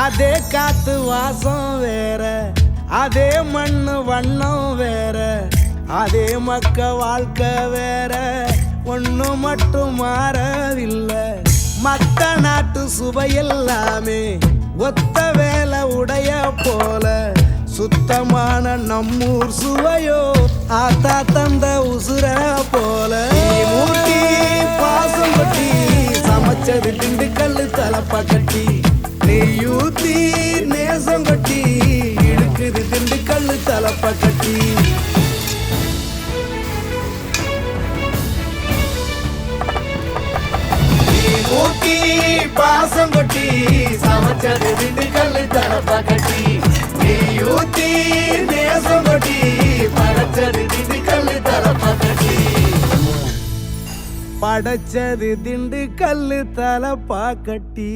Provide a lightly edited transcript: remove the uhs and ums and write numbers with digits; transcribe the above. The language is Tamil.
அதே காத்து வாசம் வேற, அதே மண்ணு வண்ணம் வேற, அதே மக்க வாழ்க்கை வேற, ஒண்ணு மட்டும் மாறவில்லை. மத்த நாட்டு சுவையெல்லாமே ஒத்த வேலை உடைய போல, சுத்தமான நம்மூர் சுவையோ ஆத்தா தந்த உசுர போல. மூட்டி பாசம் கொட்டி சமைச்சது திண்டுக்கல்லு தலப்பா கட்டி, நெய்யூத்தி நேசம் கொட்டி இழுக்குது திண்டுக்கல்லு தலப்பா கட்டி. ஊட்டி பாசம் கொட்டி சமைச்சது திண்டுக்கல்லு தலப்பா கட்டி, நெய்யூத்தி நேசம் கொட்டி படைச்சது திண்டுக்கல்லு தலப்பா கட்டி. படைச்சது திண்டுக்கல்லு தலப்பா கட்டி.